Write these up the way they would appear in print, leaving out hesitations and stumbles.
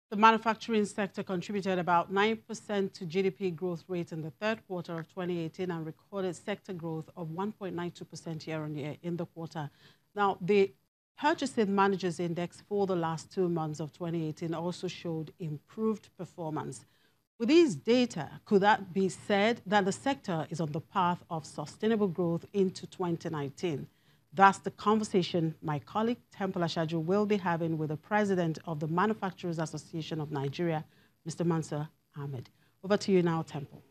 The manufacturing sector contributed about 9% to GDP growth rate in the third quarter of 2018 and recorded sector growth of 1.92% year-on-year in the quarter. Now, the Purchasing Managers Index for the last 2 months of 2018 also showed improved performance. With these data, could that be said that the sector is on the path of sustainable growth into 2019? That's the conversation my colleague Temple Ashaju will be having with the president of the Manufacturers Association of Nigeria, Mr. Mansur Ahmed. Over to you now, Temple.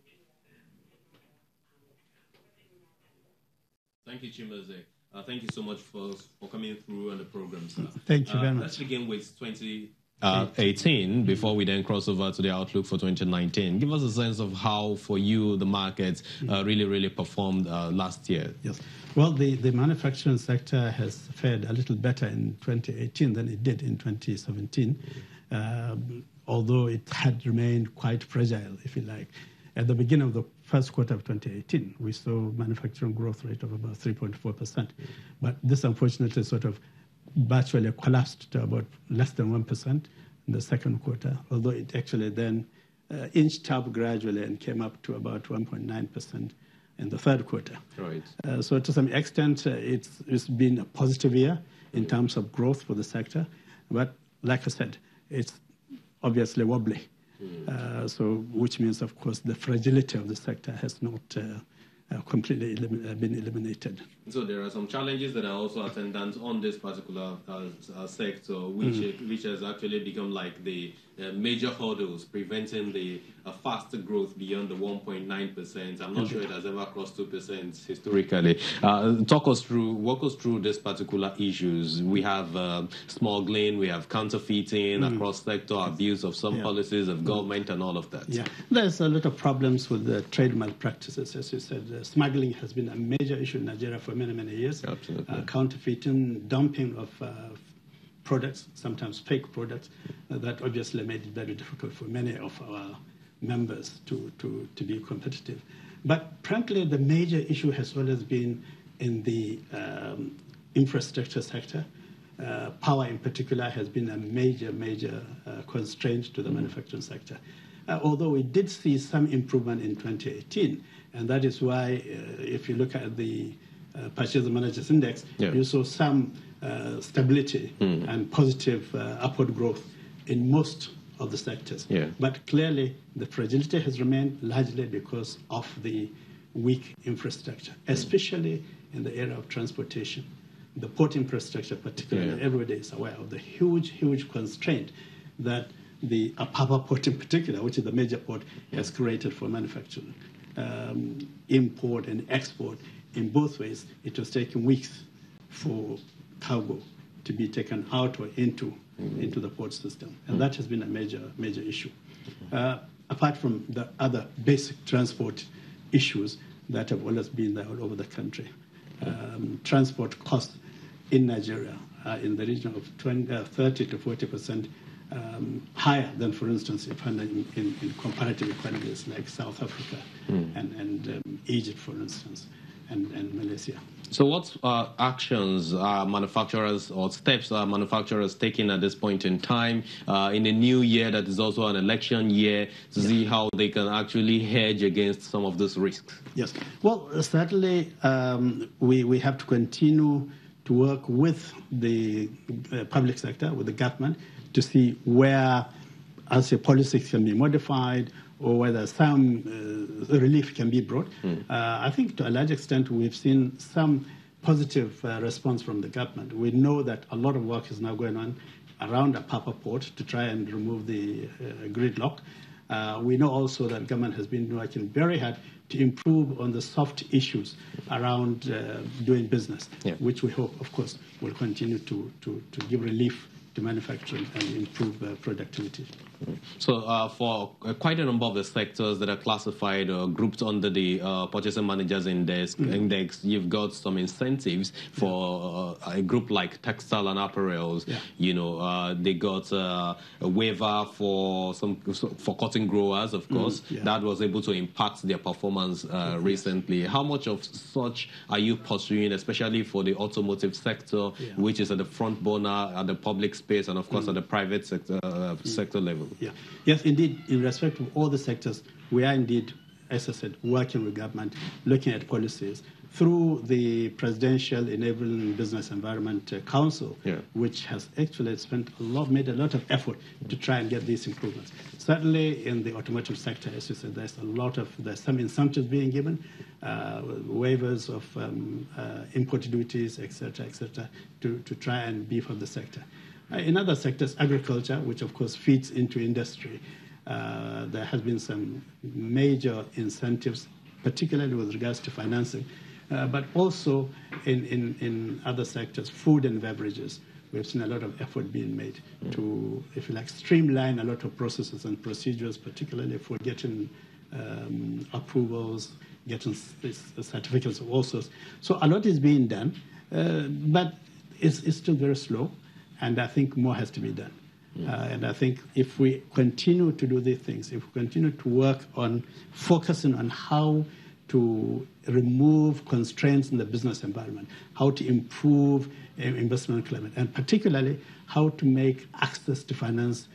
Thank you, Chimaze. Thank you so much for coming through on the program, sir. Thank you very much. Let's begin with 2018 before we then cross over to the outlook for 2019. Give us a sense of how, for you, the market really performed last year. Yes. Well, the manufacturing sector has fared a little better in 2018 than it did in 2017, although it had remained quite fragile, if you like. At the beginning of the first quarter of 2018, we saw manufacturing growth rate of about 3.4%. But this, unfortunately, sort of virtually collapsed to about less than 1% in the second quarter, although it actually then inched up gradually and came up to about 1.9% in the third quarter. Right. So to some extent, it's been a positive year in terms of growth for the sector. But like I said, it's obviously wobbly. So which means, of course, the fragility of the sector has not completely been eliminated. So there are some challenges that are also attendant on this particular sector, which has actually become like the major hurdles preventing the faster growth beyond the 1.9%. I'm not sure it has ever crossed 2% historically. Walk us through these particular issues. We have smuggling, we have counterfeiting across sector, abuse of some policies of government and all of that. Yeah, there's a lot of problems with the trade malpractices, as you said. Smuggling has been a major issue in Nigeria for many years. Absolutely. Counterfeiting, dumping of products, sometimes fake products, that obviously made it very difficult for many of our members to be competitive. But frankly, the major issue has always been in the infrastructure sector. Power in particular has been a major constraint to the manufacturing sector. Although we did see some improvement in 2018, and that is why if you look at the Purchasing Managers Index, you saw some stability and positive upward growth in most of the sectors. But clearly, the fragility has remained largely because of the weak infrastructure, especially in the area of transportation. The port infrastructure, particularly, everybody is aware of the huge constraint that the Apapa port in particular, which is the major port, has created for manufacturing. Import and export, in both ways, it was taking weeks for cargo to be taken out or into the port system. And that has been a major issue. Apart from the other basic transport issues that have always been there all over the country. Transport costs in Nigeria are in the region of 30 to 40% higher than, for instance, if in comparative economies like South Africa and Egypt, for instance, and Malaysia. So what actions are manufacturers or steps are manufacturers taking at this point in time in a new year that is also an election year to see how they can actually hedge against some of those risks? Yes. Well, certainly we have to continue to work with the public sector, with the government, to see where, as a policies can be modified or whether some relief can be brought. I think to a large extent we've seen some positive response from the government. We know that a lot of work is now going on around Apapa port to try and remove the gridlock. We know also that government has been working very hard to improve on the soft issues around doing business, which we hope, of course, will continue to give relief to manufacturing and improve productivity. So for quite a number of the sectors that are classified or grouped under the Purchasing Managers Index, you've got some incentives for a group like textile and apparels. You know, they got a waiver for cotton growers, of course. That was able to impact their performance recently. How much of such are you pursuing, especially for the automotive sector, which is at the front burner, at the public space, and of course at the private sector level? Yeah. Yes, indeed, in respect of all the sectors, we are indeed, as I said, working with government, looking at policies through the Presidential Enabling Business Environment Council, which has actually made a lot of effort to try and get these improvements. Certainly in the automotive sector, as you said, there's some incentives being given, waivers of import duties, etc., to try and beef up the sector. In other sectors, agriculture, which of course feeds into industry, there has been some major incentives, particularly with regards to financing, but also in other sectors, food and beverages. We've seen a lot of effort being made to, if you like, streamline a lot of processes and procedures, particularly for getting approvals, getting certificates of all sorts. So a lot is being done, but it's still very slow, and I think more has to be done. And I think if we continue to do these things, if we continue to work on focusing on how to remove constraints in the business environment, how to improve investment climate, and particularly how to make access to finance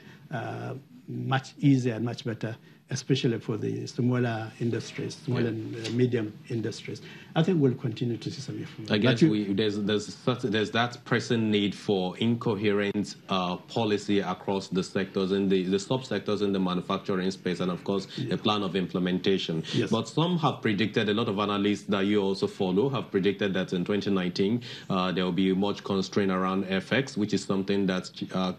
much easier and much better, especially for the smaller industries, small and medium industries. I think we'll continue to see some improvement. I guess there's that pressing need for incoherent policy across the sectors and the subsectors in the manufacturing space, and of course a plan of implementation. Yes. But some have predicted, a lot of analysts that you also follow have predicted that in 2019 there will be much constraint around FX, which is something that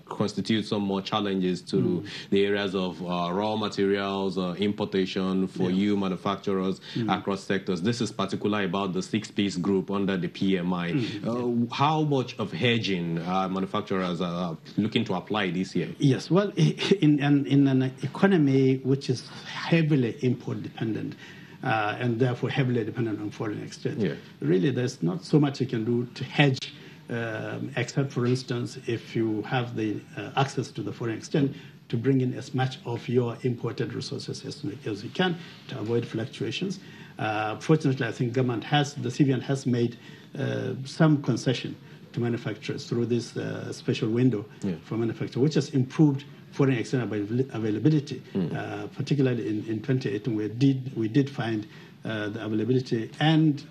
constitutes some more challenges to the areas of raw materials, importation for you manufacturers across sectors. This is particularly about the 6-piece group under the PMI. How much of hedging manufacturers are looking to apply this year? Yes, well, in an economy which is heavily import dependent and therefore heavily dependent on foreign exchange, really there's not so much you can do to hedge, except, for instance, if you have the access to the foreign exchange, to bring in as much of your imported resources as you can to avoid fluctuations. Fortunately, I think the CBN has made some concession to manufacturers through this special window for manufacturers, which has improved foreign exchange availability. Particularly in 2018, we did find the availability and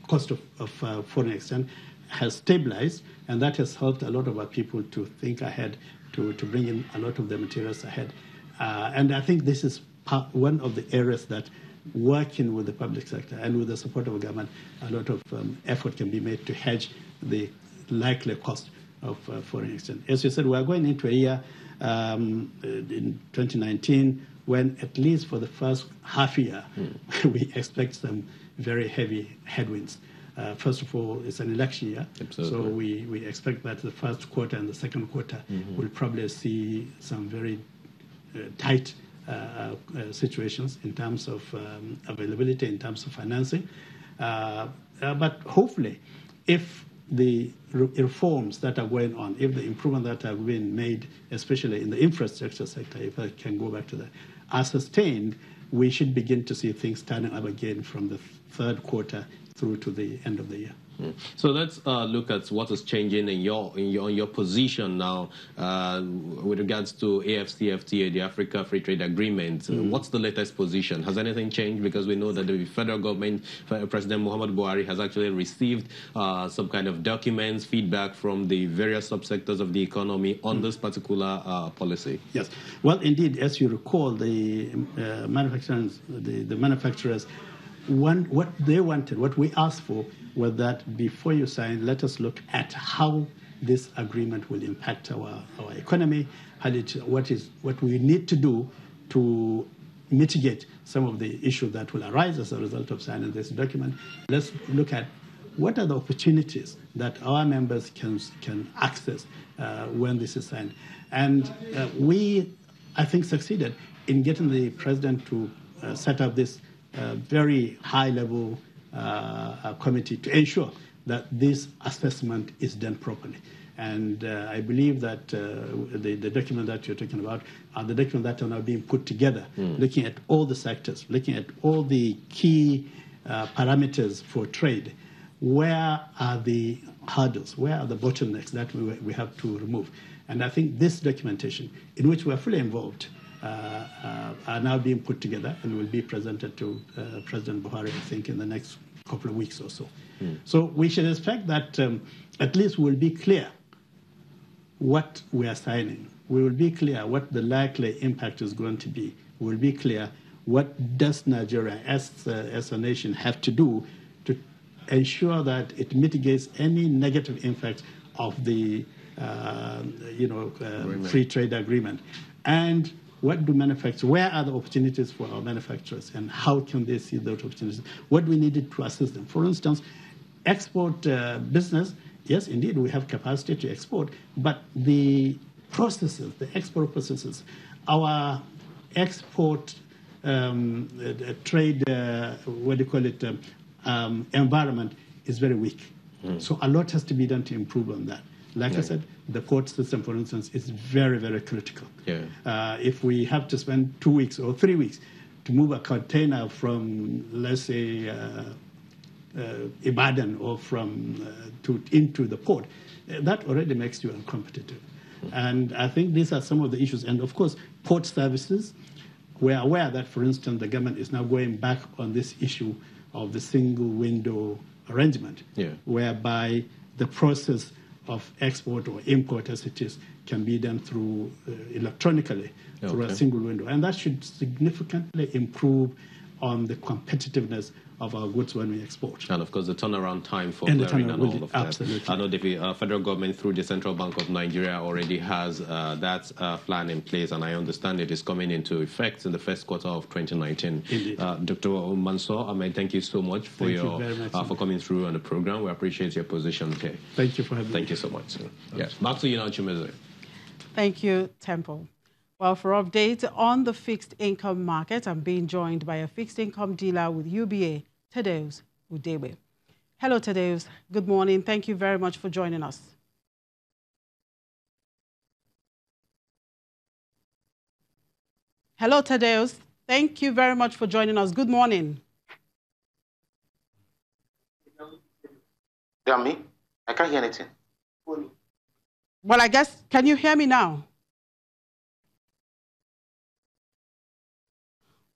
cost of foreign exchange has stabilized, and that has helped a lot of our people to think ahead, to bring in a lot of the materials ahead. And I think this is one of the areas that, working with the public sector and with the support of the government, a lot of effort can be made to hedge the likely cost of foreign exchange. As you said, we are going into a year in 2019 when, at least for the first half year, we expect some very heavy headwinds. First of all, it's an election year, so we expect that the first quarter and the second quarter will probably see some very tight situations in terms of availability, in terms of financing. But hopefully, if the reforms that are going on, if the improvements that have been made, especially in the infrastructure sector, if I can go back to that, are sustained, we should begin to see things turning up again from the third quarter through to the end of the year. So let's look at what is changing in your position now with regards to AfCFTA, the Africa Free Trade Agreement. What's the latest position? Has anything changed? Because we know that the federal government, President Muhammadu Buhari, has actually received some kind of documents, feedback from the various subsectors of the economy on this particular policy. Yes. Well, indeed, as you recall, the manufacturers, what they wanted, what we asked for, was that before you sign, let us look at how this agreement will impact our economy, what we need to do to mitigate some of the issues that will arise as a result of signing this document. Let's look at what are the opportunities that our members can access when this is signed. And we, I think, succeeded in getting the president to set up this very high-level committee to ensure that this assessment is done properly. And I believe that the document that you're talking about are the documents that are now being put together, looking at all the sectors, looking at all the key parameters for trade. where are the hurdles, where are the bottlenecks that we have to remove. And I think this documentation, in which we are fully involved, are now being put together and will be presented to President Buhari, I think, in the next couple of weeks or so. So we should expect that at least we'll be clear what we are signing. We will be clear what the likely impact is going to be. We will be clear what does Nigeria as a nation have to do to ensure that it mitigates any negative impact of the free trade agreement. And what do manufacturers, where are the opportunities for our manufacturers and how can they see those opportunities? What we needed to assist them. For instance, export business, yes, indeed, we have capacity to export, but the processes, the export processes, our export trade, environment is very weak. So a lot has to be done to improve on that. Like I said, the port system, for instance, is very, very critical. If we have to spend 2 weeks or 3 weeks to move a container from, let's say, Ibadan or into the port, that already makes you uncompetitive. And I think these are some of the issues. And of course, port services, we're aware that, for instance, the government is now going back on this issue of the single window arrangement, whereby the process of export or import, as it is, can be done through electronically through a single window. And that should significantly improve on the competitiveness of our goods when we export. And of course, the turnaround time for clearing and all of that. Absolutely. I know the federal government, through the Central Bank of Nigeria, already has that plan in place, and I understand it is coming into effect in the first quarter of 2019. Indeed. Dr. Mansour Ahmed, thank you so much for for coming through on the program. We appreciate your position here. Thank you for having me. Thank you so much. Yes. Back to you now, Chimeze. Thank you, Temple. Well, for updates on the fixed income market, I'm being joined by a fixed income dealer with UBA, Thaddeus Udewe. Hello, Thaddeus. Good morning. Thank you very much for joining us. Hello, Thaddeus. Thank you very much for joining us. Good morning. Hear me? I can't hear anything. Well, I guess, can you hear me now?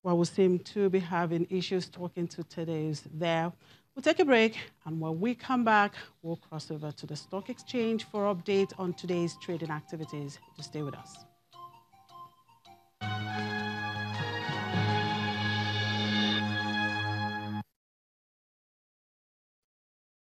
Well, we seem to be having issues talking to Thaddeus there. We'll take a break, and when we come back, we'll cross over to the stock exchange for updates on today's trading activities. Just stay with us.